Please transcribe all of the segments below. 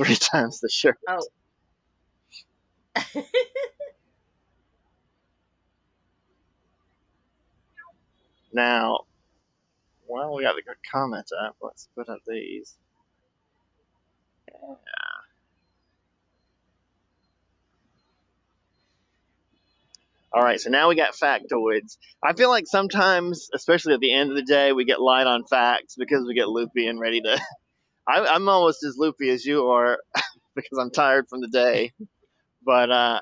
3 times the shirt. Oh. Now, well, we got the good comments up. Let's put up these. Yeah. All right, so now we got factoids. I feel like sometimes, especially at the end of the day, we get light on facts because we get loopy and ready to. I'm almost as loopy as you are because I'm tired from the day. But I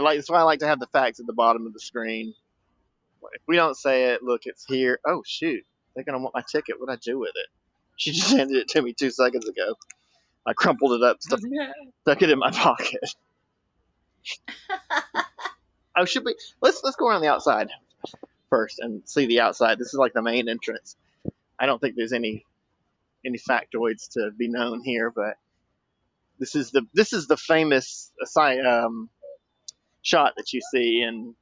like that's why I like to have the facts at the bottom of the screen. If we don't say it, look, it's here. Oh shoot, they're gonna want my ticket. What'd I do with it? She just handed it to me 2 seconds ago. I crumpled it up, stuck it in my pocket. Oh, should we? Let's go around the outside first and see the outside. This is like the main entrance. I don't think there's any factoids to be known here, but this is the famous shot that you see in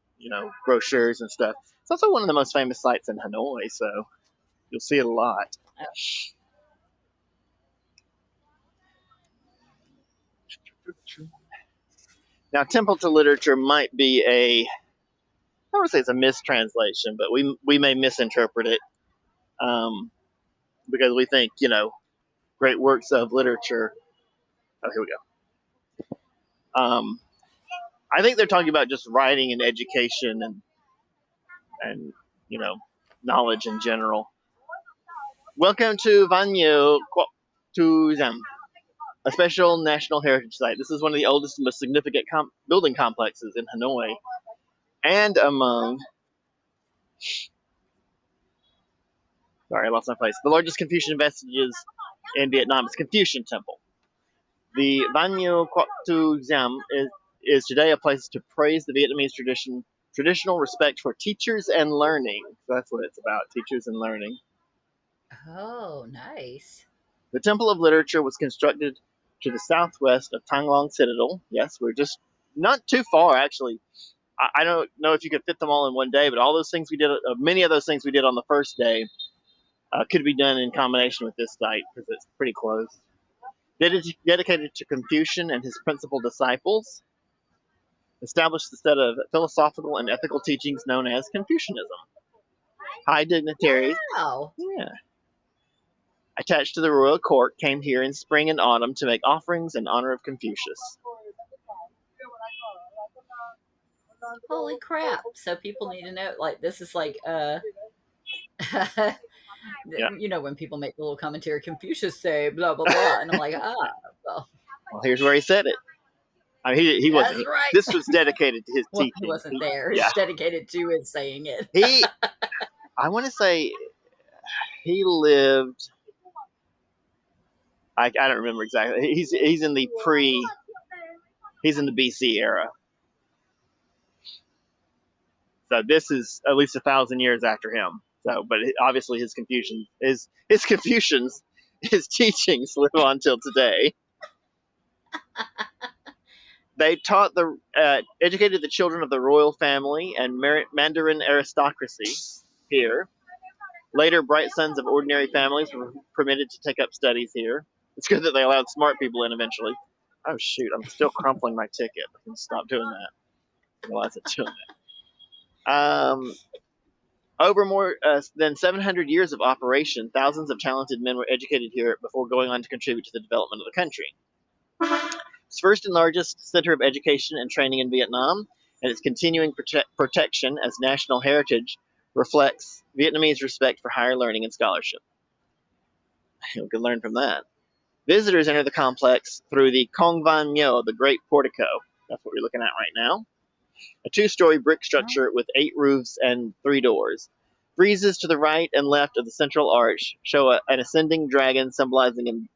brochures and stuff. It's also one of the most famous sites in Hanoi, so you'll see it a lot. Now, temple to literature might be I don't want to say it's a mistranslation, but we may misinterpret it because we think, great works of literature. Oh, here we go. I think they're talking about just writing and education and knowledge in general. Welcome to Vanyo Kwok-tu-zam, a special national heritage site. This is one of the oldest and most significant building complexes in Hanoi, and among sorry, I lost my place. The largest Confucian vestiges in Vietnam is Confucian Temple. The Vanyo Kwok-tu-zam is today a place to praise the Vietnamese traditional respect for teachers and learning. So that's what it's about, teachers and learning. Oh, nice. The Temple of Literature was constructed to the southwest of Tanglong Citadel. Yes, we're just not too far, actually. I don't know if you could fit them all in one day, but all those things we did, many of those things we did on the first day, could be done in combination with this site because it's pretty close. Dedicated to Confucian and his principal disciples, established the set of philosophical and ethical teachings known as Confucianism. High dignitaries, attached to the royal court, came here in spring and autumn to make offerings in honor of Confucius. Holy crap. So people need to know, like, this is like, when people make the little commentary, Confucius say, blah, blah, blah. And I'm like, well. Well, here's where he said it. I mean, he wasn't. Right. This was dedicated to his teaching. He wasn't there. It's dedicated to his saying it. I want to say he lived. I don't remember exactly. He's in the BC era. So this is at least 1,000 years after him. So, but obviously his Confucians, his teachings live on till today. They taught educated the children of the royal family and Mandarin aristocracy here. Later, bright sons of ordinary families were permitted to take up studies here. It's good that they allowed smart people in eventually. Oh shoot, I'm still crumpling my ticket. I can stop doing that. Realize it's doing that. Over more than 700 years of operation, thousands of talented men were educated here before going on to contribute to the development of the country. It's first and largest center of education and training in Vietnam, and its continuing protection as national heritage reflects Vietnamese respect for higher learning and scholarship. We can learn from that. Visitors enter the complex through the Cong Van Myo, the Great Portico. That's what we're looking at right now. A 2-story brick structure with 8 roofs and 3 doors. Friezes to the right and left of the central arch show an ascending dragon symbolizing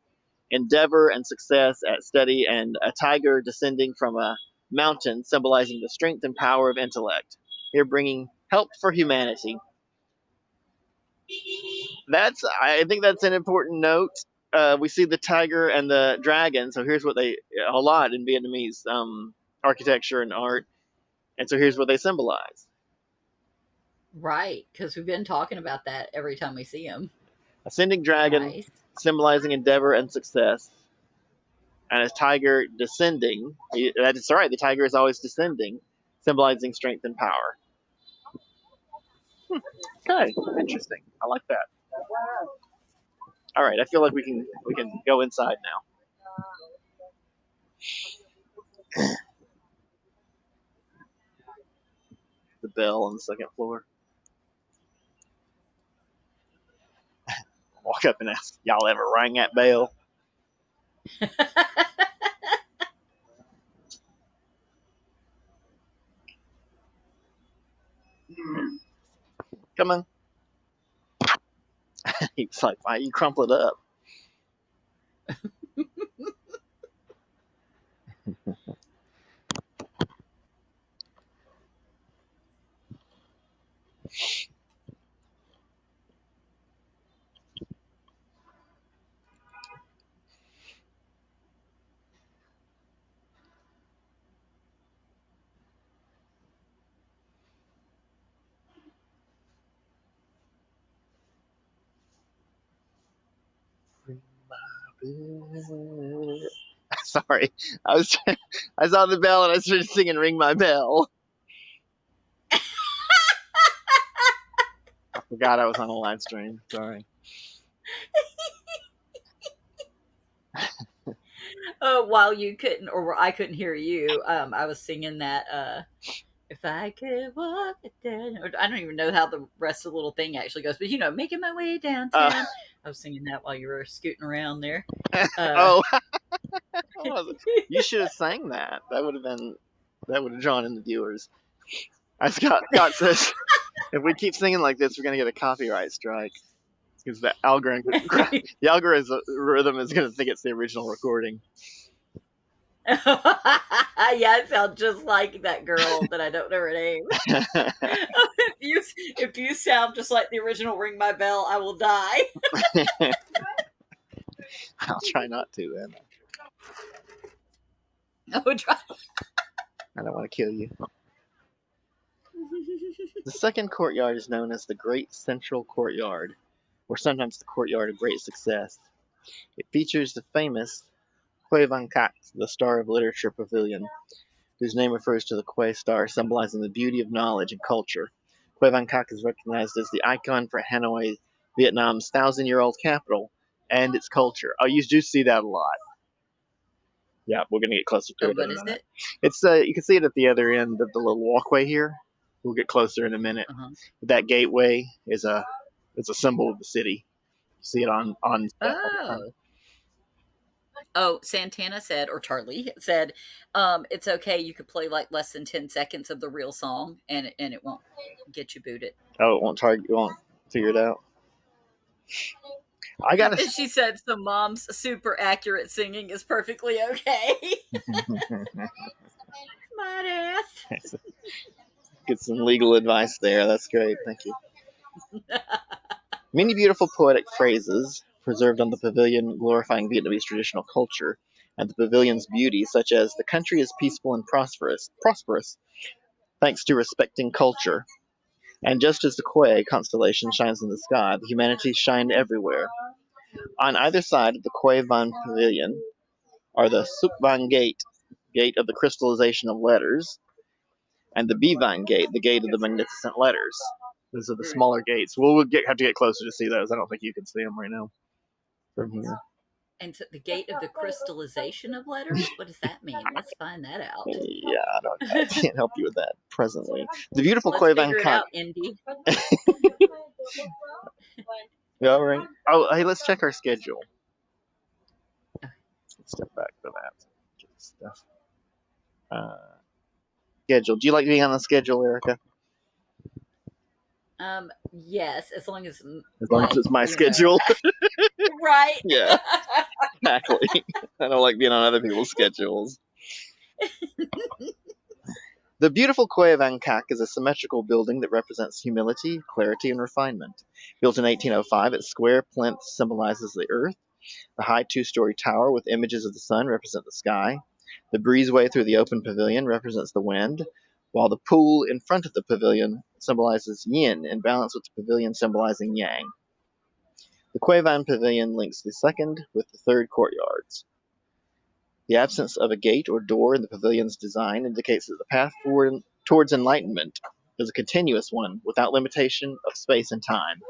endeavor and success at study, and a tiger descending from a mountain symbolizing the strength and power of intellect. Here bringing help for humanity. I think that's an important note. We see the tiger and the dragon, so here's what a lot in Vietnamese architecture and art, and so here's what they symbolize. Right, because we've been talking about that every time we see him. Ascending dragon, symbolizing endeavor and success, and a tiger descending. That's right, the tiger is always descending, symbolizing strength and power. Okay, interesting. I like that. All right, I feel like we can go inside now. The bell on the second floor. Walk up and ask, y'all ever rang that bell? Come on. He was like, why you crumple it up? Sorry, I saw the bell and I started singing "Ring My Bell." I forgot I was on a live stream. Sorry. While you couldn't, or I couldn't hear you, I was singing that. If I could walk it down, or I don't even know how the rest of the little thing actually goes, but making my way downtown. I was singing that while you were scooting around there. Oh, you should have sang that. That would have drawn in the viewers. Scott says, if we keep singing like this, we're gonna get a copyright strike because the algorithm is gonna think it's the original recording. Yeah, it sounds just like that girl that I don't know her name. if you sound just like the original "Ring My Bell," I will die. I'll try not to then. I would try. I don't want to kill you. The second courtyard is known as the Great Central Courtyard, or sometimes the Courtyard of Great Success. It features the famous Kwe Van Kak, the Star of Literature Pavilion, whose name refers to the Kwe star, symbolizing the beauty of knowledge and culture. Kwe Van Kak is recognized as the icon for Hanoi, Vietnam's 1,000-year-old capital, and its culture. Oh, you do see that a lot. Yeah, we're going to get closer to it in a What is minute. it? It's you can see it at the other end of the little walkway here. We'll get closer in a minute. That gateway is a symbol of the city. You see it on stuff all the time. Oh, Santana said, or Charlie said, it's okay. You could play like less than 10 seconds of the real song, and it won't get you booted. Oh, it won't figure it out. I gotta. She said, so mom's super accurate singing is perfectly okay. Smart ass. Get some legal advice there. That's great. Thank you. Many beautiful poetic phrases preserved on the pavilion glorifying Vietnamese traditional culture and the pavilion's beauty, such as the country is peaceful and prosperous, thanks to respecting culture. And just as the Kwe constellation shines in the sky, the humanities shine everywhere. On either side of the Kwe Van Pavilion are the Suk Van Gate, gate of the crystallization of letters, and the B Van Gate, the gate of the magnificent letters. Those are the smaller gates. We'll have to get closer to see those. I don't think you can see them right now from here. And so the gate of the crystallization of letters? What does that mean? Let's find that out. Yeah, I can't help you with that presently. The beautiful Let's Kwe Van figure it Kak. out, Indy. Yeah, all right. Oh, hey, let's check our schedule. Let's step back to that. Get stuff. Schedule. Do you like being on the schedule, Erica? Yes, as long as It's my schedule. Right. Yeah, exactly. I don't like being on other people's schedules. The beautiful Kwe Van Kak is a symmetrical building that represents humility, clarity, and refinement. Built in 1805, its square plinth symbolizes the earth. The high two-story tower with images of the sun represent the sky. The breezeway through the open pavilion represents the wind, while the pool in front of the pavilion symbolizes yin, in balance with the pavilion symbolizing yang. The Kwe Van Pavilion links the second with the third courtyards. The absence of a gate or door in the pavilion's design indicates that the path forward towards enlightenment is a continuous one without limitation of space and time.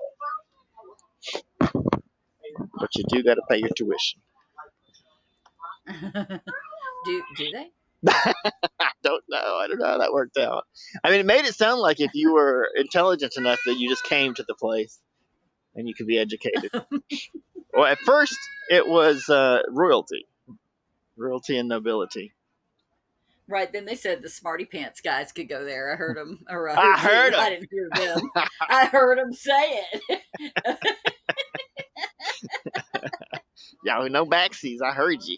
But you do got to pay your tuition. Do they? I don't know. I don't know how that worked out. I mean, it made it sound like if you were intelligent enough that you just came to the place and you could be educated. Well, at first it was royalty and nobility. Right, then they said the smarty pants guys could go there. I heard them, or I I heard you. heard I him. didn't hear them. I heard them say it. Y'all no backsies. I heard you.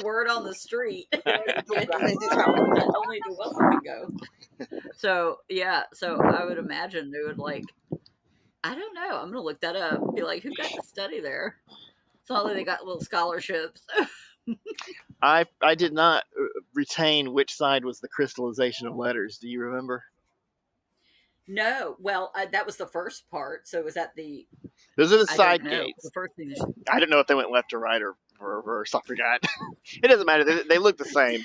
Word on the street. That only the wealthy can go. So yeah, so I would imagine they would like. I don't know. I'm gonna look that up. Be like, who got to study there? It's not like they got little scholarships. I did not retain which side was the crystallization of letters. Do you remember? No, well, that was the first part. So was that the? Those are the I don't side know. The gates. first thing. I don't know if they went left or right or reverse. I forgot. It doesn't matter. They look the same.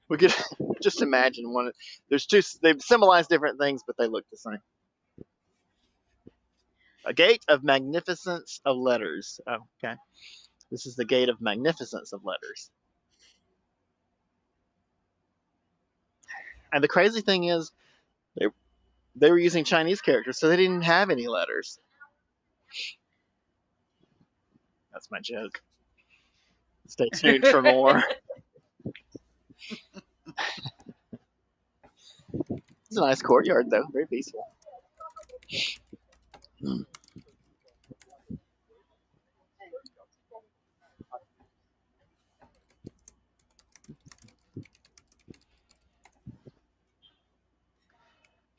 We could just imagine one. There's two. They symbolize different things, but they look the same. A gate of magnificence of letters. Oh, okay. This is the gate of magnificence of letters. And the crazy thing is, they were using Chinese characters, so they didn't have any letters. That's my joke. Stay tuned for more. It's a nice courtyard, though. Very peaceful.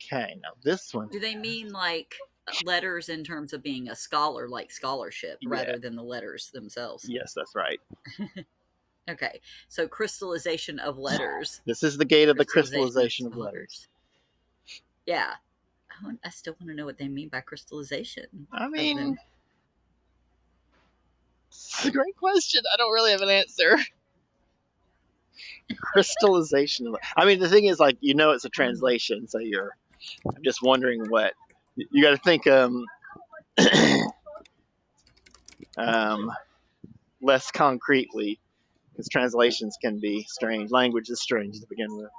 Okay, now this one. Do they mean like letters in terms of being a scholar, like scholarship, rather than the letters themselves? Yes, that's right. Okay, so crystallization of letters. This is the gate of the crystallization of letters. Yeah. I still want to know what they mean by crystallization. I mean, it's a great question. I don't really have an answer. Crystallization. I mean, the thing is, like, it's a translation, so I'm just wondering what you got to think. Less concretely, because translations can be strange. Language is strange to begin with.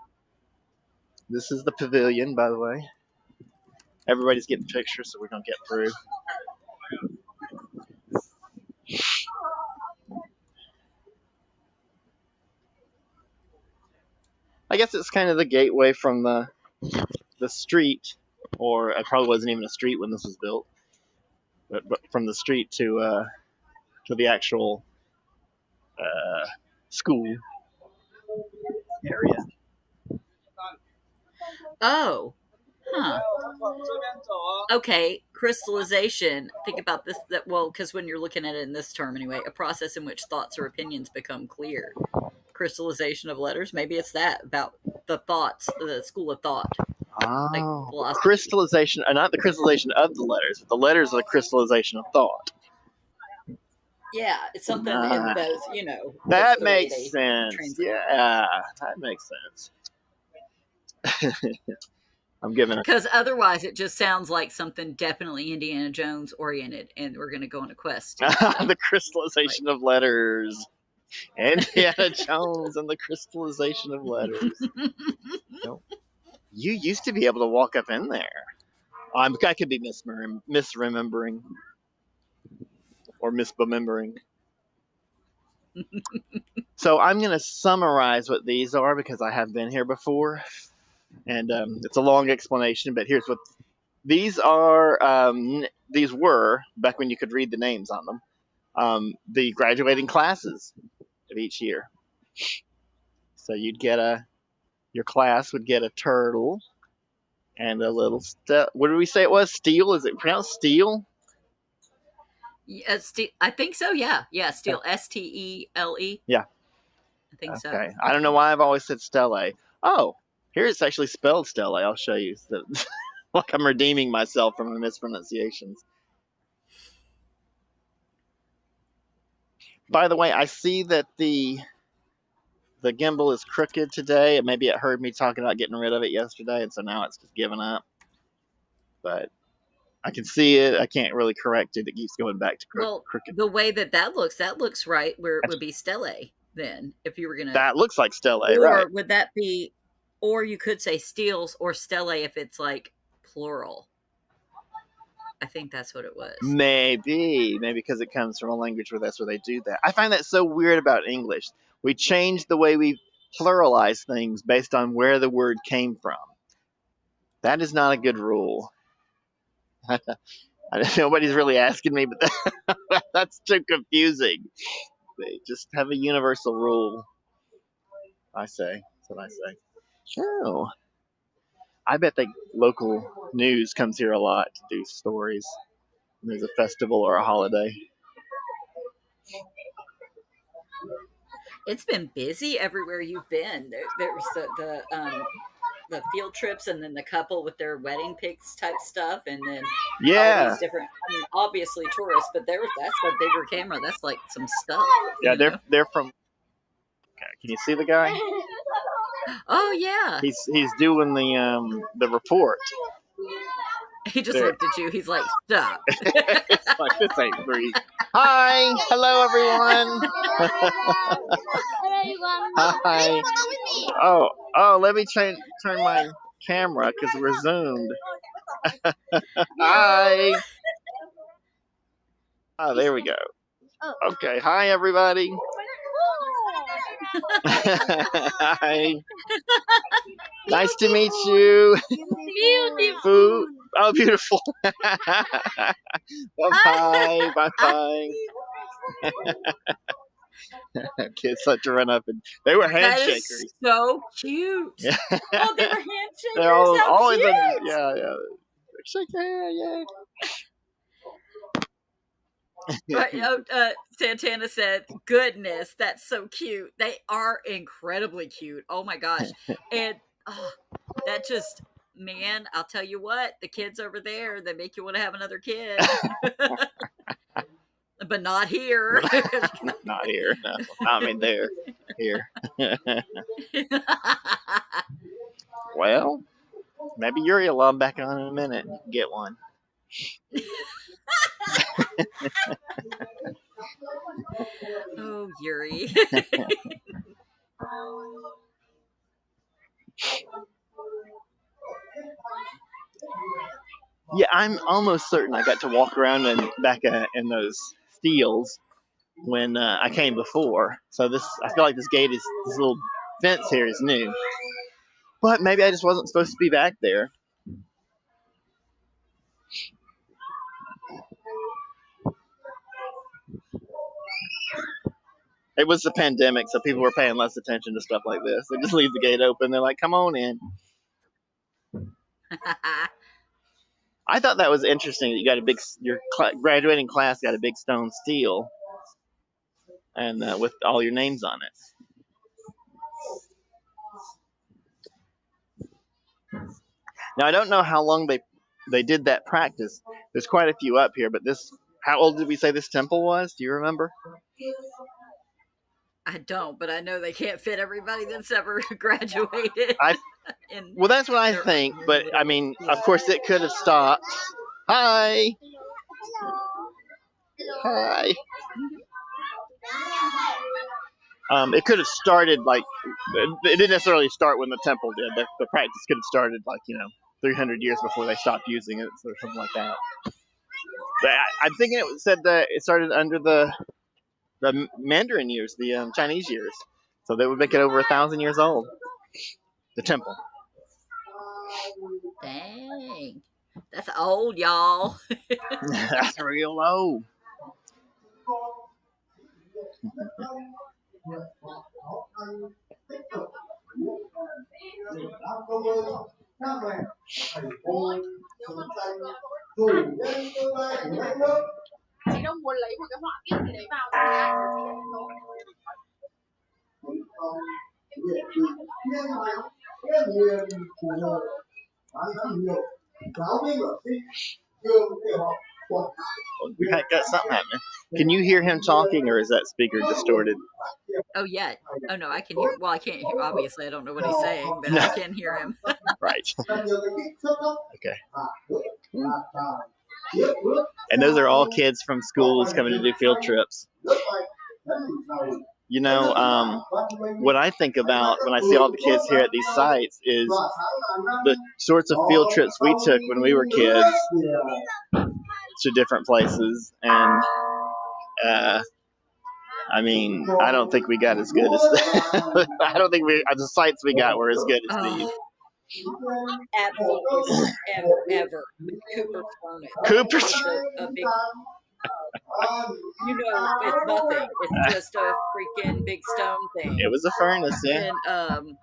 This is the pavilion, by the way. Everybody's getting pictures, so we're gonna get through. I guess it's kind of the gateway from the street, or it probably wasn't even a street when this was built, but from the street to the actual school area. Oh, huh. Okay, crystallization. Think about this. Because when you're looking at it in this term, anyway, a process in which thoughts or opinions become clear. Crystallization of letters. Maybe it's that about the thoughts, the school of thought. Oh, Like crystallization, not the crystallization of the letters, but the letters are the crystallization of thought. Yeah, it's something in both, That makes sense. Yeah, that makes sense. I'm giving it. Because otherwise it just sounds like something definitely Indiana Jones oriented, and we're going to go on a quest. The crystallization of letters. Indiana Jones and the crystallization of letters. You used to be able to walk up in there. I could be misremembering or misbemembering. So I'm going to summarize what these are because I have been here before, and it's a long explanation. But here's what these are. These were back when you could read the names on them. The graduating classes of each year. So you'd get your class would get a turtle and a little what did we say it was? Steel? Is it pronounced steel? Yeah, I think so. Yeah, steel. STELE. Yeah, I think so. Okay, I don't know why I've always said stelae. Oh, here it's actually spelled stelae. I'll show you. Like I'm redeeming myself from the mispronunciations. By the way, I see that the gimbal is crooked today, and maybe it heard me talking about getting rid of it yesterday, and so now it's just given up. But I can see it. I can't really correct it. It keeps going back to Well, crooked. the way that looks right where it would be stelae then, if you were gonna, That looks like stelae, right? or would that be, or you could say steels or stelae if it's like plural. I think that's what it was. Maybe because it comes from a language where that's where they do that. I find that so weird about English. We change the way we pluralize things based on where the word came from. That is not a good rule. Nobody's really asking me, but that's too confusing. They just have a universal rule. I say. That's what I say. Oh, I bet the local news comes here a lot to do stories when there's a festival or a holiday. It's been busy everywhere you've been. There was the field trips, and then the couple with their wedding pics type stuff, and then all Yeah, these different. I mean, obviously tourists, but that's a bigger camera. That's like some stuff, yeah, you know. they're from. Can you see the guy? Oh yeah, He's doing the report. he just There, looked at you. He's like, "Stop." it's like this ain't free. Hi, hello everyone. Hi. Oh, let me turn my camera because we're zoomed. No. Hi. Oh, there we go. Okay. Hi, everybody. Hi. Nice to meet you. Food. Oh, beautiful. Bye bye. Bye bye. Kids like to run up and they were That handshakers. is so cute. Yeah. Oh, they were They're handshakers. How always cute. yeah. Shake your hand, Right, yeah. Santana said, "Goodness, that's so cute." They are incredibly cute. Oh my gosh, and oh, that just, man, I'll tell you what, the kids over there, they make you want to have another kid, but not here. Not here. No, I mean there. Here. Well, maybe Yuri will log back on in a minute and get one. Oh, Yuri. Yeah, I'm almost certain I got to walk around and back in those steels when I came before. So I feel like this little fence here is new. But maybe I just wasn't supposed to be back there. It was the pandemic, so people were paying less attention to stuff like this. They just leave the gate open. They're like, "Come on in." I thought that was interesting that you got your graduating class got a big stone steel and with all your names on it. Now I don't know how long they did that practice. There's quite a few up here, but how old did we say this temple was? Do you remember? I don't, but I know they can't fit everybody that's ever graduated. I In Well, that's what I their think, but I little, mean, yeah. of course, it could have stopped. Hi, hi. It could have started like it didn't necessarily start when the temple did. The practice could have started like 300 years before they stopped using it or something like that. But I'm thinking it said that it started under the Mandarin years, the Chinese years, so they would make it over 1,000 years old. The temple. Dang. That's old, y'all. That's real old. Chị Đông muốn lấy một cái họa tiết gì đấy vào rồi ai cho chị ấy tốt. Giáo viên ở giáo viên We got something happening. Can you hear him talking, or is that speaker distorted? Oh yeah. Oh no, I can hear. Well, I can't hear. Obviously, I don't know what he's saying, but No. I can hear him. Right. Okay. And those are all kids from schools coming to do field trips. You know, what I think about when I see all the kids here at these sites is the sorts of field trips we took when we were kids to different places, and I mean, I don't think we got as good as I don't think the sites we got were as good as these. Absolutely ever. Cooper's furnace. Cooper's. A big. It's nothing. It's just a freaking big stone thing. It was a furnace, yeah. And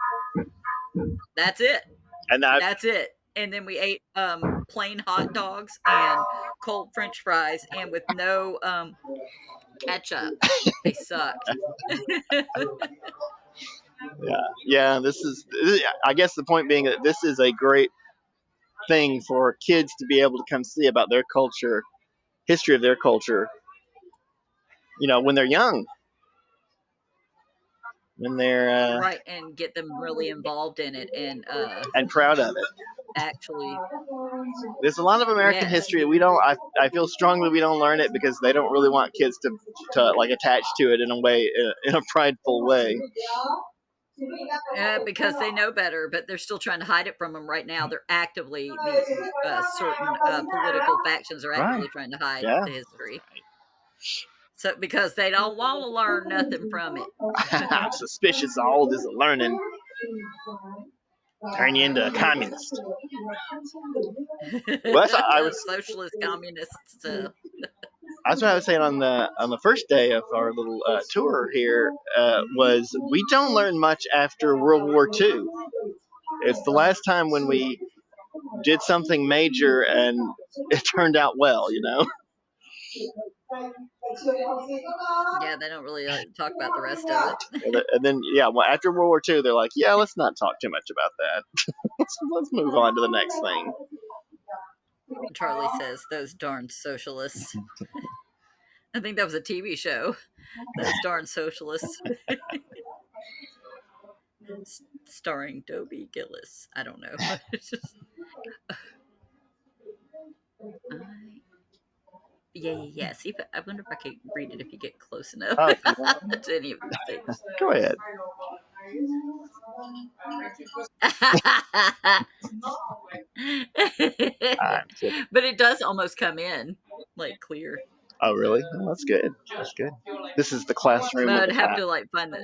that's it. And that's it. And then we ate plain hot dogs and cold French fries, and with no ketchup. They sucked. Yeah. I guess the point being that this is a great thing for kids to be able to come see about their culture, history of their culture. You know, when they're young. When they're right, and get them really involved in it and proud of it. Actually, there's a lot of American history we don't. I feel strongly we don't learn it because they don't really want kids to like attach to it in a way, in a prideful way. Because they know better, but they're still trying to hide it from them right now. They're actively certain political factions are actively trying to hide the history. So because they don't want to learn nothing from it. I'm suspicious of all this learning. Turn you into a communist. Well, I was socialist, communist. That's what I was saying on the first day of our little tour here. Was we don't learn much after World War II. It's the last time when we did something major and it turned out well, you know. Yeah, they don't really talk about the rest of it. And then, after World War II, they're like, yeah, let's not talk too much about that. let's move on to the next thing. Charlie says, those darn socialists. I think that was a TV show. Those darn socialists. Starring Dobie Gillis. I don't know. Yeah. See, I wonder if I could read it if you get close enough to any of these things. Go ahead. But it does almost come in like clear. Oh, really? Oh, that's good. That's good. This is the classroom. But I'd have to find that.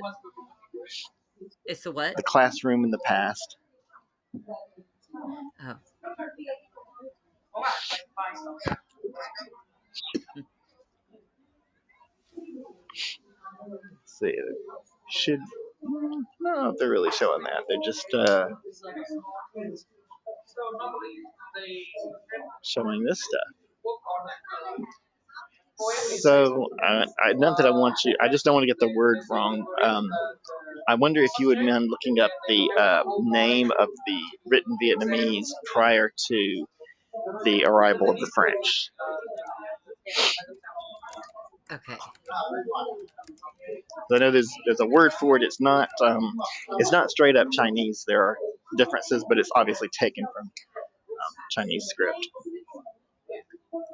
It's the what? The classroom in the past. Oh. Let's see. Should no, if they're really showing that. They're just showing this stuff. So, not that I want you. I just don't want to get the word wrong. I wonder if you would mind looking up the name of the written Vietnamese prior to the arrival of the French. Okay. I know there's a word for it. It's not straight up Chinese. There are differences, but it's obviously taken from Chinese script.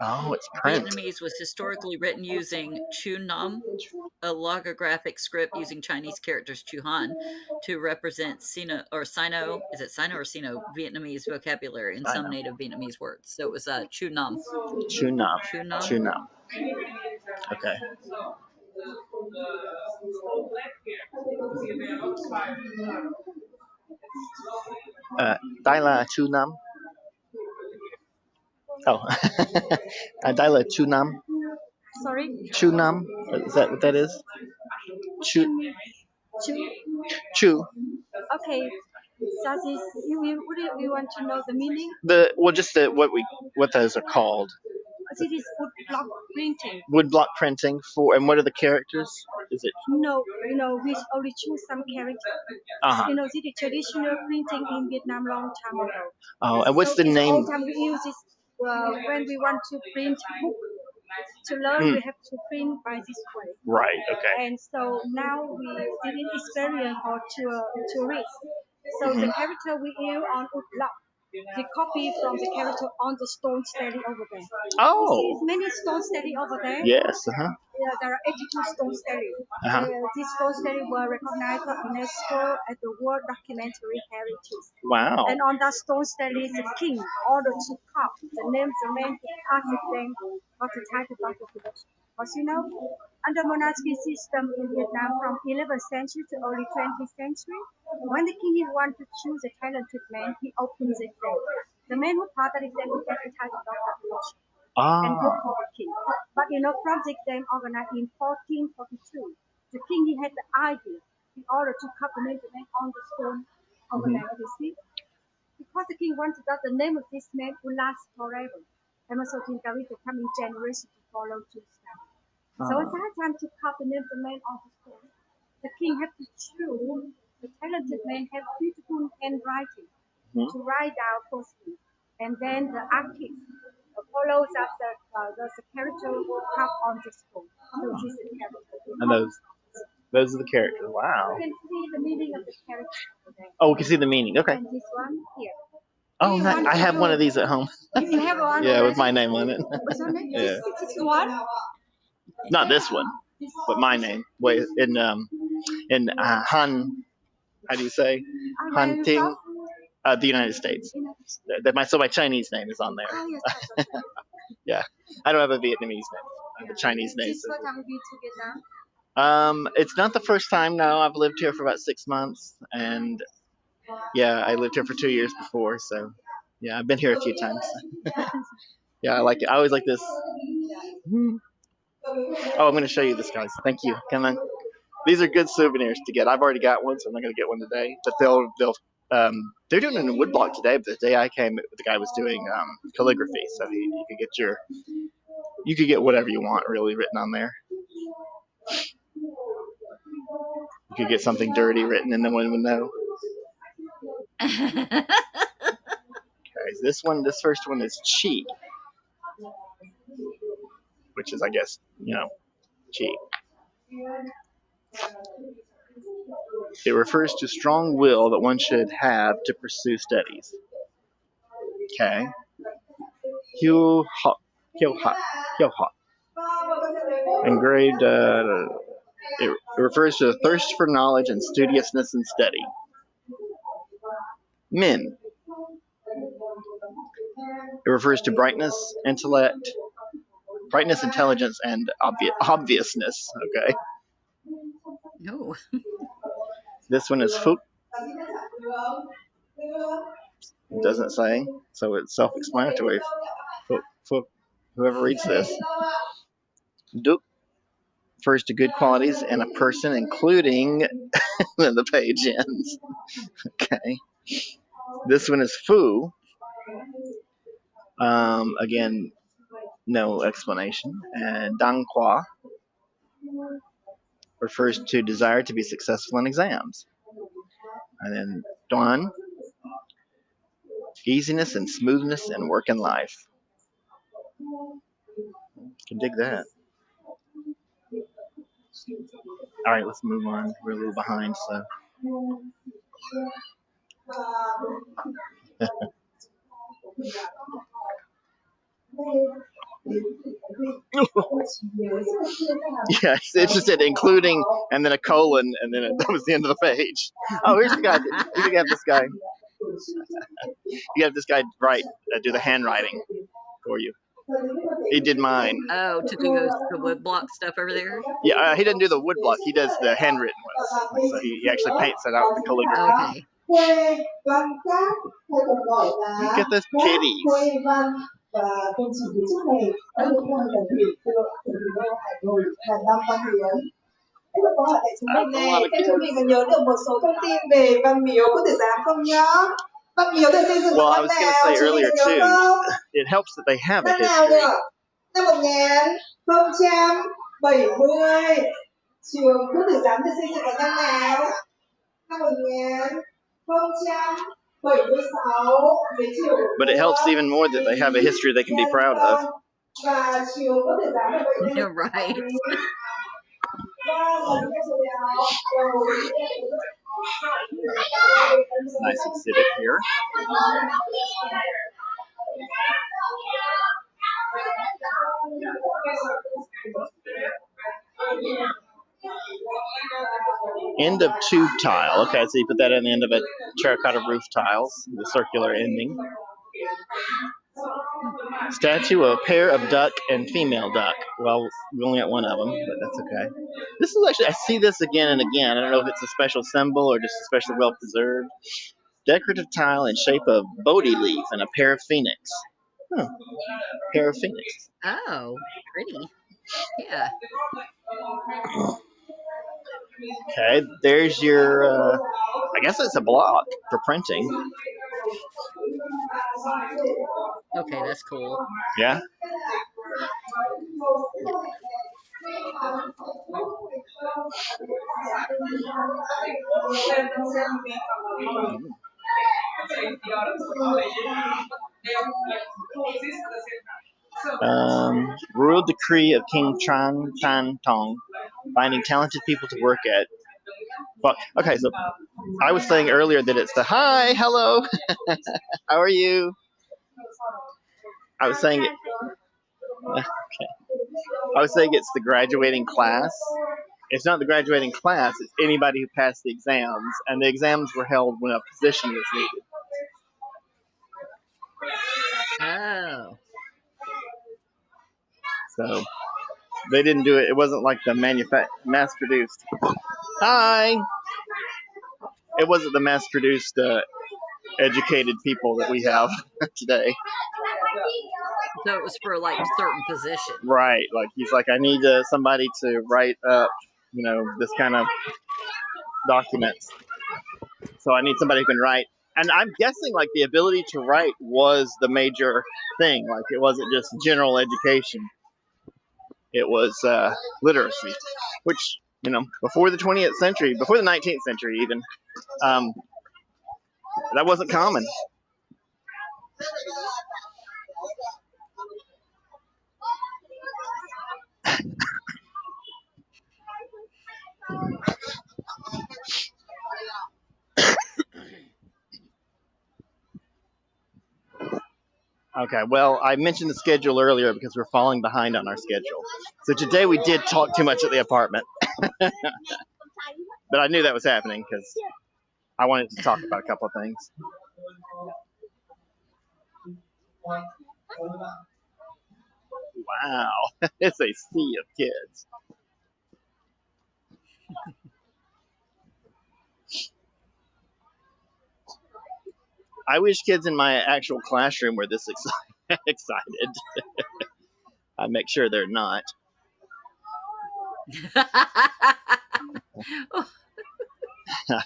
Oh, it's print. Vietnamese was historically written using Chu Nam, a logographic script using Chinese characters Chu Han to represent Sino or Sino. Is it Sino or Sino Vietnamese vocabulary in some native Vietnamese words? So it was Chu Nam. Chu Nam. Chu Nam. Okay. Dai La Chu Nam. Oh, Dai La Chu Nam. Sorry? Chu Nam. Is that what that is? Chu. Okay. Does it, you want to know the meaning? What those are called. It is wood block printing. Wood block printing and what are the characters? Is it? No, we only choose some characters. This is traditional printing in Vietnam long time ago. Oh, and what's the name? All time we use this when we want to print book to learn, we have to print by this way. Right. Okay. And so now we did an experience for tourists. So the character we use on wood block, the copy from the character on the stone stelae over there. Oh. You see many stone stelae over there. Yes. There are 82 stone stelae. These stone stelae were recognized by UNESCO as the World Documentary Heritage. Wow. And on that stone stelae, the king ordered to carve the names of men who passed them got the title of the production. Because under monarchy system in Vietnam from 11th century to early 20th century, when the king wanted to choose a talented man, he opens the exam. The man who passed the exam will get the title of the production. And vote for the king. But from the exam organized in 1442, the king he had the idea in order to cut the name of the man on the stone over there, you see. Because the king wanted that the name of this man would last forever. And also in Gary to come in generation to follow to his family. So it's hard time to cut the name of the man on the stone. The king had to choose the talented man have beautiful handwriting to write down firstly. And then the artist follows up the character cut on the stone. So this is the character. And those are the characters. Wow. You can see the meaning of the character over there. Oh, we can see the meaning. Okay. And this one here. Oh, I have one of these at home. You have one? Yeah, with my name on it. What's your name? Yeah. This is one? Not this one, but my name. Wait, in Han, how do you say? Hunting, the United States. So my Chinese name is on there. Oh, yes. Yeah, I don't have a Vietnamese name. I have a Chinese name. This first time we been to Vietnam? It's not the first time. No, I've lived here for about 6 months, and yeah, I lived here for 2 years before. So yeah, I've been here a few times. Yeah, I like it. I always like this. Oh, I'm going to show you this, guys. Thank you. Come on. These are good souvenirs to get. I've already got one, so I'm not going to get one today. But they're doing it in woodblock today. But the day I came, the guy was doing calligraphy, so you could get whatever you want really written on there. You could get something dirty written, and no one would know. Okay, this first one is chi, which is, I guess, chi. It refers to strong will that one should have to pursue studies. Okay. Hyo ha. Engraved. It refers to a thirst for knowledge and studiousness in study. Min. It refers to brightness, intelligence, and obviousness. Okay. No. This one is Fuk. It doesn't say, so it's self-explanatory. Fuk. Whoever reads this. Duk refers to good qualities in a person, including when the page ends. Okay. This one is Fu. Again, no explanation. And Dangqua refers to desire to be successful in exams. And then Duan, easiness and smoothness in work and life. You can dig that. All right, let's move on. We're a little behind, so. Yeah, it just said including, and then a colon, and then that was the end of the page. Oh, here's the guy. You have this guy. You have this guy do the handwriting for you. He did mine. Oh, to do the wood block stuff over there? Yeah, he doesn't do the wood block. He does the handwritten ones. So he actually paints it out with the calligraphy. Okay. Look at this kitties. Hôm nay các chú mình còn nhớ được một số thông tin về văn miếu của tử giám không nhá? Văn miếu được xây dựng Well, vào I năm was going to nào? say Chú mình earlier còn nhớ too, không? it helps that they have a Năm nào history. được? Năm 1070. Trường của tử giám được xây dựng vào năm nào? Năm 1070. But it helps even more that they have a history they can be proud of. You're right. Nice exhibit here. End of tube tile. Okay, so you put that in the end of a terracotta roof tiles, the circular ending. Statue of a pair of duck and female duck. Well, we only got one of them, but that's okay. This is actually, I see this again and again. I don't know if it's a special symbol or just especially well preserved. Decorative tile in shape of Bodhi leaf and a pair of phoenix. Huh. Pair of phoenix. Oh, pretty. Yeah. Okay, there's your, I guess it's a block for printing. Okay, that's cool. Yeah? Yeah. Royal decree of King Tran Tan Tong, finding talented people to work at. Well, okay, so I was saying earlier that it's the hi, hello, how are you? I was saying it. Okay. I was saying it's the graduating class. It's not the graduating class. It's anybody who passed the exams, and the exams were held when a position was needed. Oh. So they didn't do it. It wasn't like the mass-produced. Hi. It wasn't the mass-produced educated people that we have today. So it was for like certain positions. Right. Like he's like, I need somebody to write up, this kind of documents. So I need somebody who can write. And I'm guessing like the ability to write was the major thing. Like it wasn't just general education. It was literacy, which, before the 20th century, before the 19th century even, that wasn't common. Okay, well, I mentioned the schedule earlier because we're falling behind on our schedule. So today we did talk too much at the apartment. But I knew that was happening because I wanted to talk about a couple of things. Wow, it's a sea of kids. I wish kids in my actual classroom were this excited. I make sure they're not.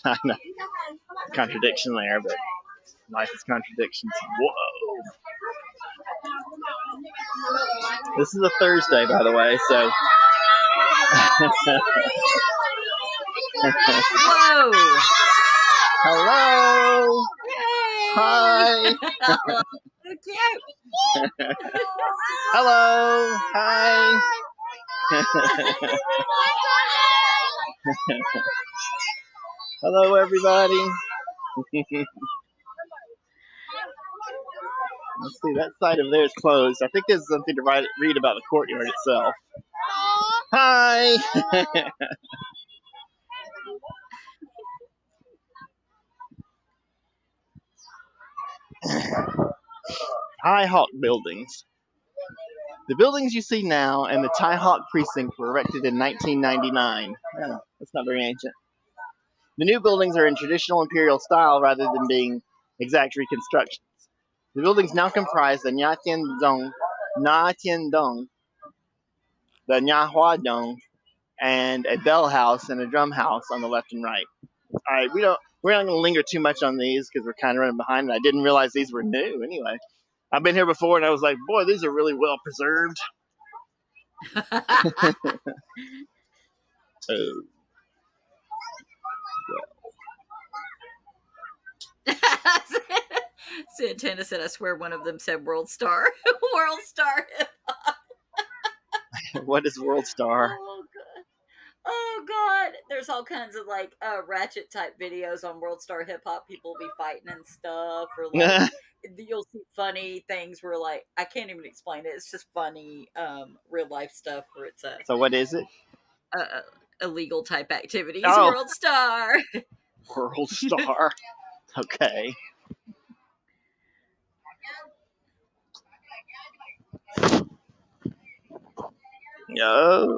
I know. Contradiction there, but life is contradictions. Whoa. This is a Thursday, by the way, so. Whoa! Hello! Yay! Hi! So cute! Hello! Hi! Hello, everybody! Let's see, that side of there is closed. I think there's something to read about the courtyard itself. Hi! Tie Hawk buildings. The buildings you see now and the Tie Hawk precinct were erected in 1999. Oh, that's not very ancient. The new buildings are in traditional imperial style rather than being exact reconstructions. The buildings now comprise the Na Tian Dong, the Nha Hua Dong, and a bell house and a drum house on the left and right. All right, we're not going to linger too much on these because we're kind of running behind, and I didn't realize these were new anyway. I've been here before, and I was like, boy, these are really well preserved. Oh. Santana said, I swear one of them said World Star. World Star. What is World Star? Oh, God. Oh, God. There's all kinds of, like, ratchet type videos on World Star Hip Hop. People be fighting and stuff. Or, like, you'll see funny things where, like, I can't even explain it. It's just funny real life stuff where it's So what is it? Illegal type activities. Oh. World Star. World Star. Okay. Oh,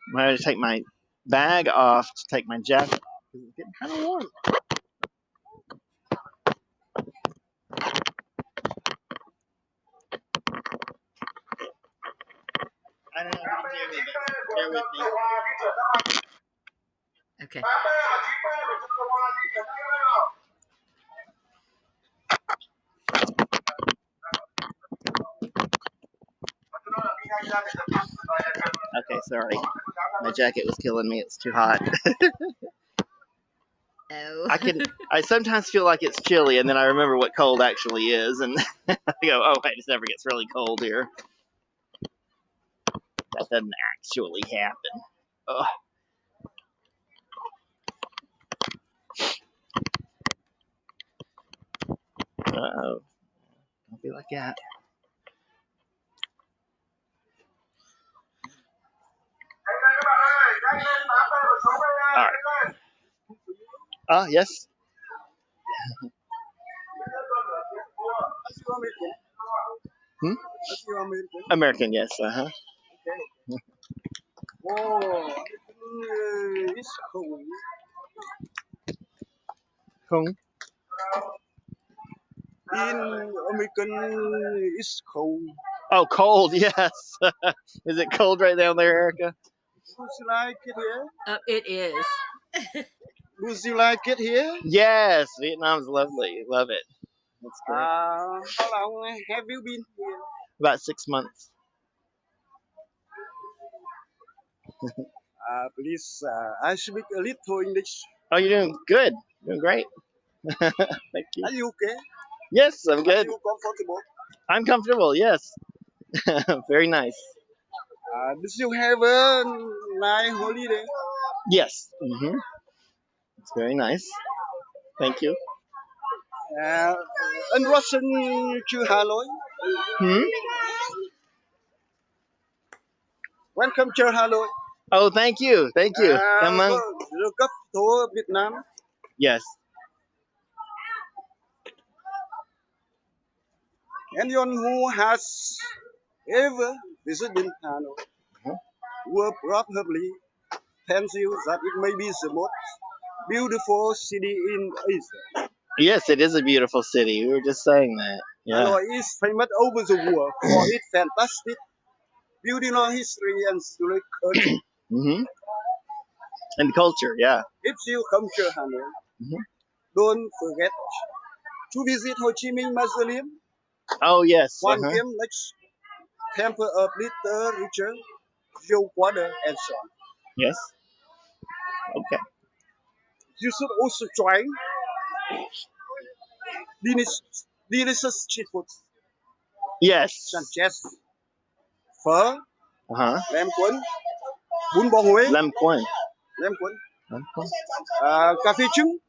I'm going to take my bag off to take my jacket off because it's getting kind of warm. I don't know if you can hear me, but bear with me. Okay. Okay, sorry. My jacket was killing me. It's too hot. Oh. I sometimes feel like it's chilly, and then I remember what cold actually is, and I go, oh, wait, it never gets really cold here. That doesn't actually happen. Ugh. Uh-oh. Don't be like that. All right. Yes. Hmm? American, yes. Uh-huh. Oh, it's cold. Cool. In American, it's cold. Oh, cold, yes. Is it cold right down there, Erica? Would you like it here? It is. Would you like it here? Yes, Vietnam's lovely. Love it. That's great. How long have you been here? About 6 months. Please, I speak a little English. Oh, you're doing good. You're doing great. Thank you. Are you okay? Yes, I'm Are good. you comfortable? I'm comfortable, yes. Very nice. Did you have a nice holiday? Yes. Mm-hmm. It's very nice. Thank you. In Russian to Hanoi. Hmm? Welcome to Hanoi. Oh, thank you. Thank you. Look up to Vietnam. Yes. Anyone who has ever visited Hanoi will probably tell you that it may be the most beautiful city in Asia. Yes, it is a beautiful city. We were just saying that. Yeah. Hanoi is famous over the world for its fantastic, beautiful history and historic culture. Mm-hmm. And the culture, yeah. If you come to Hanoi, don't forget to visit Ho Chi Minh Mausoleum, Oh, yes. One Kim Next Temple of Little Richard, Joe Water, and so on. Yes. Okay. You should also try delicious street food, Yes. such as phở, Uh-huh. nem cuốn, bún bò Huế, Lam Quan. nem cuốn, Lam Quan. cà phê trứng,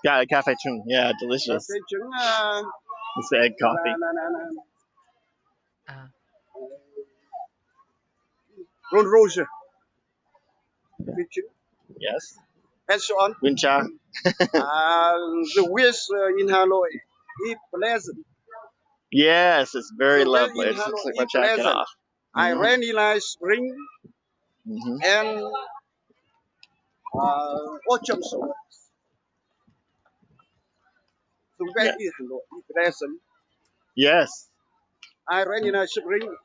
Got a cafe tune. Yeah, cà delicious. phê trứng, It's the egg coffee. Ron Rose, cà phê trứng, Yes. and so on. Win cha. The weather in Hanoi is pleasant. Yes, it's very The weather lovely. in It just looks like Hanoi my is jacket pleasant. off. I really like spring Mm-hmm. and autumn so much. The weather in Hanoi is pleasant. Yes. I really like spring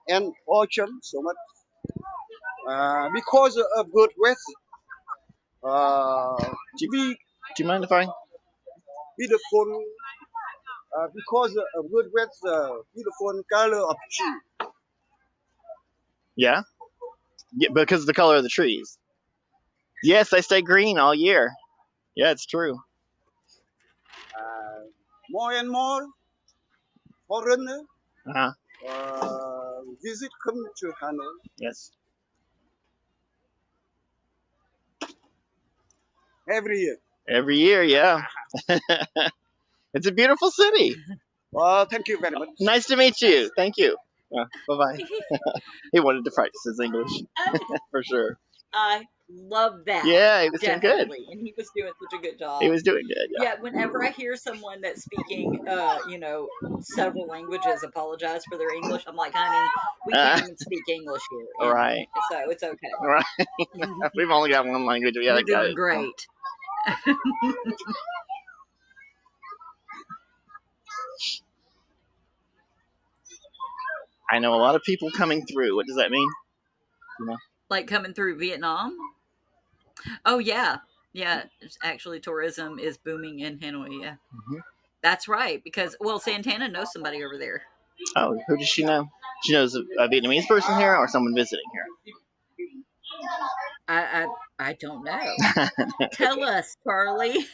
and autumn so much. Because of good weather. Do you mind if I? Beautiful. Because of good weather, beautiful color of tree. Yeah? Yeah, because of the color of the trees. Yes, they stay green all year. Yeah, it's true. more and more foreigners Uh-huh. visit come to Hanoi. Yes. Every year. Every year, yeah. It's a beautiful city. Well, thank you very much. Nice to meet you. Thank you. Yeah, bye-bye. He wanted to practice his English for sure. I love that. Yeah, he was doing good. Definitely. And he was doing such a good job. He was doing good. Yeah. Yeah, whenever I hear someone that's speaking, several languages apologize for their English, I'm like, honey, we can't even speak English here. All right. So it's okay. All right. We've only got one language. We gotta You're go. doing great. I know a lot of people coming through. What does that mean? You know? Like coming through Vietnam? Oh, yeah. Yeah, actually, tourism is booming in Hanoi. Yeah. Mm-hmm. That's right. Because, well, Santana knows somebody over there. Oh, who does she know? She knows a Vietnamese person here or someone visiting here? I don't know. Tell us, Charlie.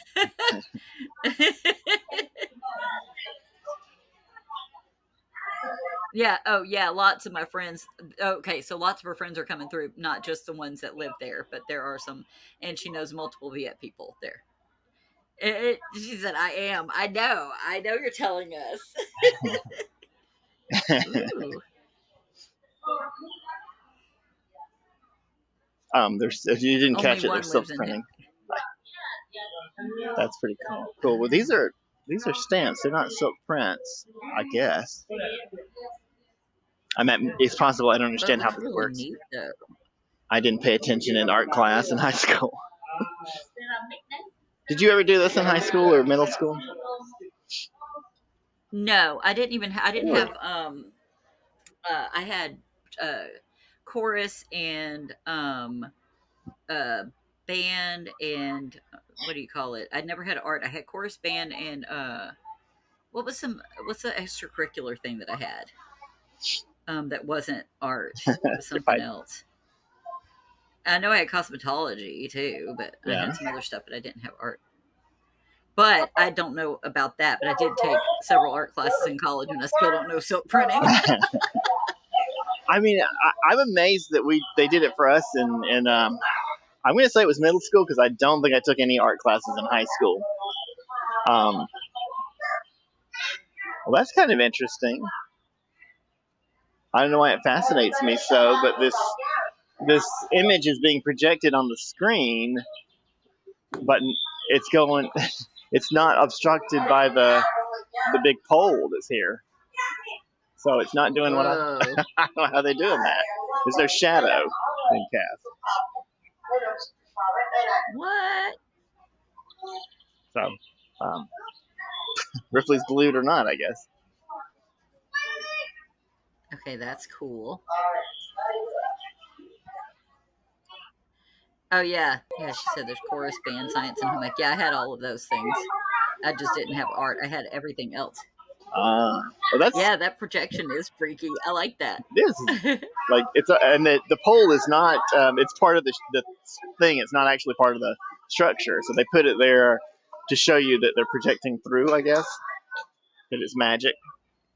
Yeah. Oh, yeah. Lots of my friends. Okay, so lots of her friends are coming through. Not just the ones that live there, but there are some, and she knows multiple Viet people there. She said, "I am. I know. I know. You're telling us." Ooh. There's if you didn't catch Only it, one there's silk lives in printing. That's pretty cool. Cool. Well, these are stamps. They're not silk prints, I guess. It's possible I don't understand how That's this really works. neat, though. I didn't pay attention in art class in high school. Did you ever do this in high school or middle school? No, I didn't even. I didn't Really? have. I had chorus and band and what do you call it? I never had art. I had chorus, band, and what's the extracurricular thing that I had? That wasn't art. It was something else. I know I had cosmetology too, but I Yeah. had some other stuff, but I didn't have art. But I don't know about that. But I did take several art classes in college, and I still don't know silk printing. I mean, I'm amazed that they did it for us, and I'm going to say it was middle school because I don't think I took any art classes in high school. Well, that's kind of interesting. I don't know why it fascinates me so, but this image is being projected on the screen, but it's going. It's not obstructed by the big pole that's here, so it's not doing what I don't know how they're doing that. There's no shadow being cast. What? So, Ripley's believe it or not, I guess. Okay, that's cool. Oh yeah, yeah. She said there's chorus, band, science, and homework. Yeah, I had all of those things. I just didn't have art. I had everything else. Well, that's that projection is freaky. I like that. It is like and the pole is not. It's part of the thing. It's not actually part of the structure. So they put it there to show you that they're projecting through. I guess that it's magic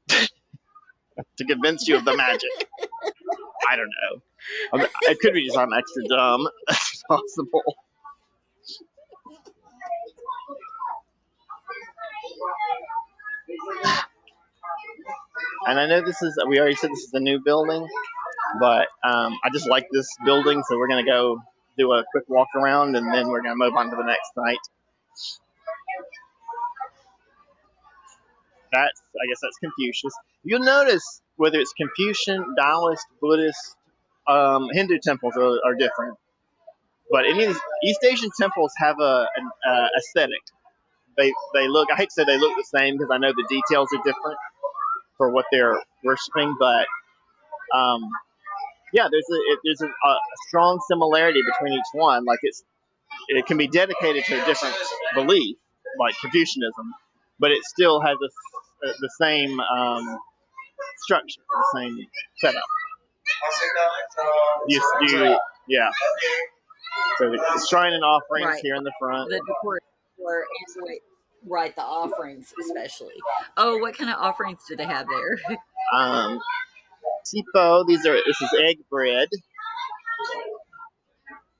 to convince you of the magic. I don't know. It could be just I'm extra dumb. That's possible. And I know we already said this is a new building, but I just like this building, so we're going to go do a quick walk around, and then we're going to move on to the next site. I guess that's Confucius. You'll notice whether it's Confucian, Taoist, Buddhist, Hindu temples are different. But any of these East Asian temples have an aesthetic. They look, I hate to say they look the same because I know the details are different for what they're worshiping, but yeah, there's a strong similarity between each one. Like it can be dedicated to a different belief, like Confucianism, but it still has the same structure, the same setup. Yeah. So the shrine and offerings here in the front. The decor and Right, the offerings especially. Oh, what kind of offerings do they have there? Tipo, this is egg bread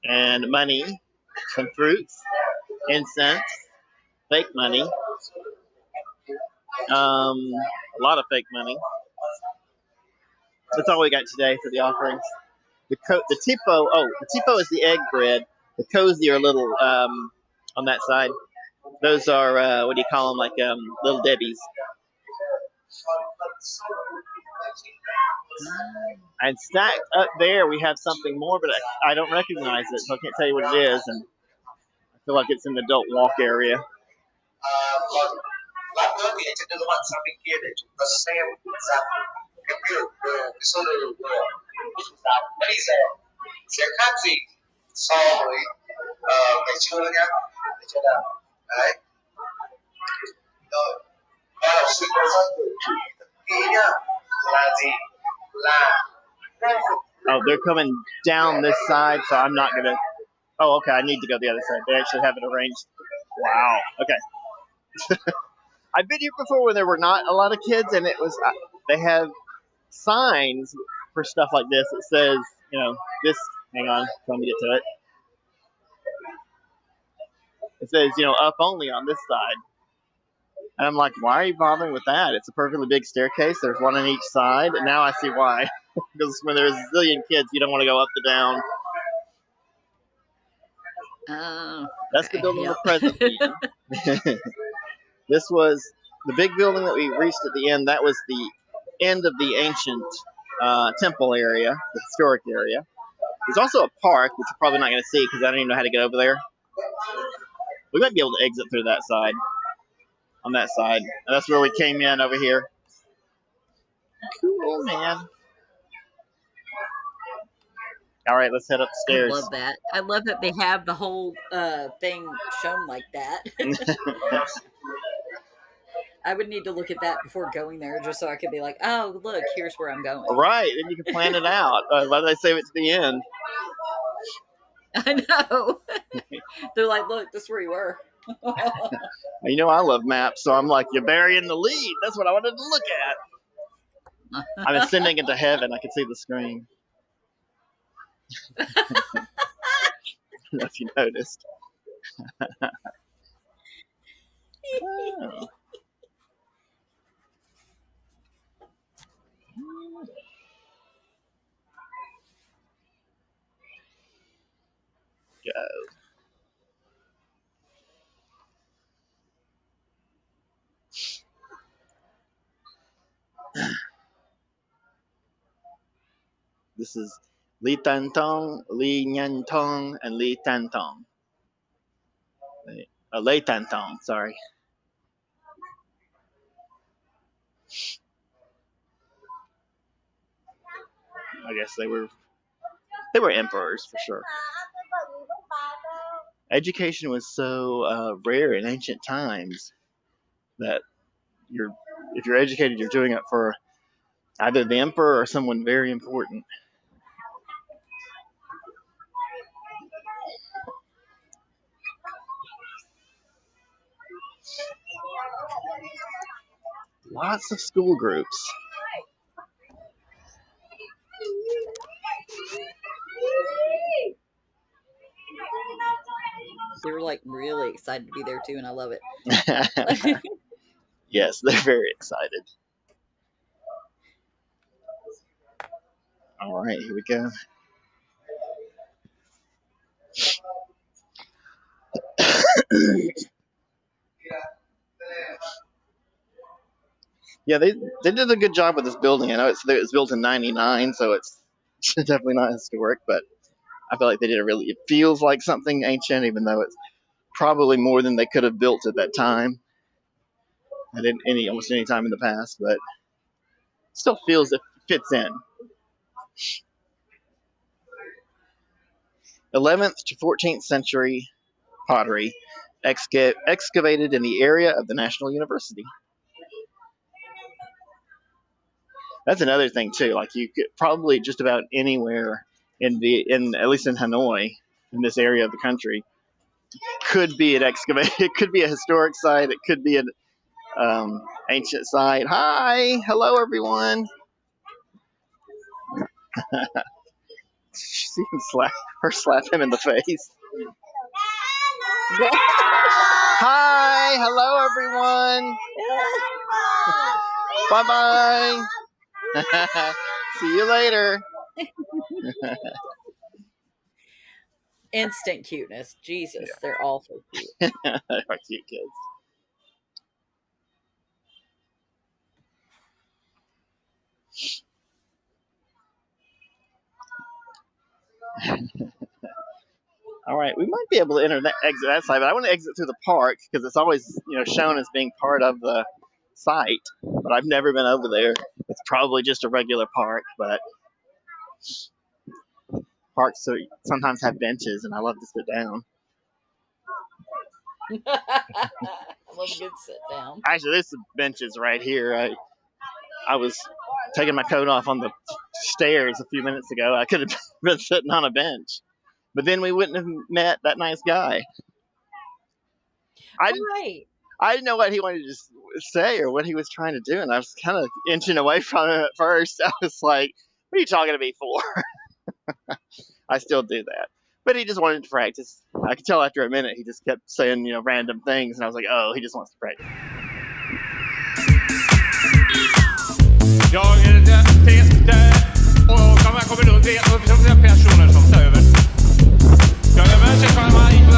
and money, some fruits, incense, fake money, a lot of fake money. That's all we got today for the offerings. The tipo, the tipo is the egg bread. The cozy are little on that side. Those are what do you call them? Like little Debbie's. And stacked up there, we have something more, but I don't recognize it, so I can't tell you what it is. And I feel like it's in the adult walk area. Lát nữa thì anh sẽ đưa các bạn sang bên kia để chúng ta xem rằng cái biểu đồ, cái sơ đồ của chúng ta bây giờ sẽ khác gì so với ngày xưa nhé. Để cho nào. Đấy. Rồi. Các học sinh có rất chú ý thật kỹ nhá. Là gì? Là oh, they're coming down this side, so I'm not gonna. Oh, okay. I need to go the other side. They actually have it arranged. Wow. Okay. I've been here before when there were not a lot of kids, and it was they have signs for stuff like this. It says, you know, this. Hang on, let me get to it. It says, you know, up only on this side. And I'm like, why are you bothering with that? It's a perfectly big staircase. There's one on each side. And now I see why. Because when there's a zillion kids, you don't want to go up and down. Oh, that's the building we're presently in. This was the big building that we reached at the end. That was the end of the ancient temple area, the historic area. There's also a park, which you're probably not going to see because I don't even know how to get over there. We might be able to exit through that side, on that side. And that's where we came in over here. Cool, man. All right, let's head upstairs. I love that. I love that they have the whole thing shown like that. I would need to look at that before going there just so I could be like, oh, look, here's where I'm going. Right, then you can plan it out. Why did I save it to the end? I know. They're like, look, this is where you were. You know I love maps, so I'm like, you're burying the lead. That's what I wanted to look at. I'm ascending into heaven. I can see the screen. I don't know if you noticed. Oh. Go. This is Li Tantong, Li Nyan Tong, and Li Tantong. Lei Tantong, sorry. I guess they were emperors for sure. Education was so rare in ancient times that if you're educated, you're doing it for either the emperor or someone very important. Lots of school groups. They were like really excited to be there too, and I love it. Yes, they're very excited. All right, here we go. Yeah, they did a good job with this building. I know it was built in '99, so it's definitely not historic, but I feel like they did it feels like something ancient, even though it's probably more than they could have built at that time, at almost any time in the past, but still feels it fits in. 11th to 14th century pottery excavated in the area of the National University. That's another thing too. Like you could probably just about anywhere in at least in Hanoi, in this area of the country, could be an excavation. It could be a historic site. It could be an ancient site. Hi, hello everyone. She even slap him in the face. Hi, hello everyone. Bye bye. See you later. Instant cuteness. Jesus, they're all so cute. They're cute kids. All right, we might be able to exit that side, but I want to exit through the park because it's always shown as being part of the site. But I've never been over there. It's probably just a regular park, but parks sometimes have benches, and I love to sit down. I love a good sit down. Actually, there's some benches right here. I was taking my coat off on the stairs a few minutes ago. I could have been sitting on a bench, but then we wouldn't have met that nice guy. I didn't know what he wanted to say or what he was trying to do, and I was kind of inching away from him at first. I was like, what are you talking to me for? I still do that. But he just wanted to practice. I could tell after a minute he just kept saying, random things, and I was like, oh, he just wants to practice. Jag och man kommer runt personer som tar över. Jag är människa, kan man inte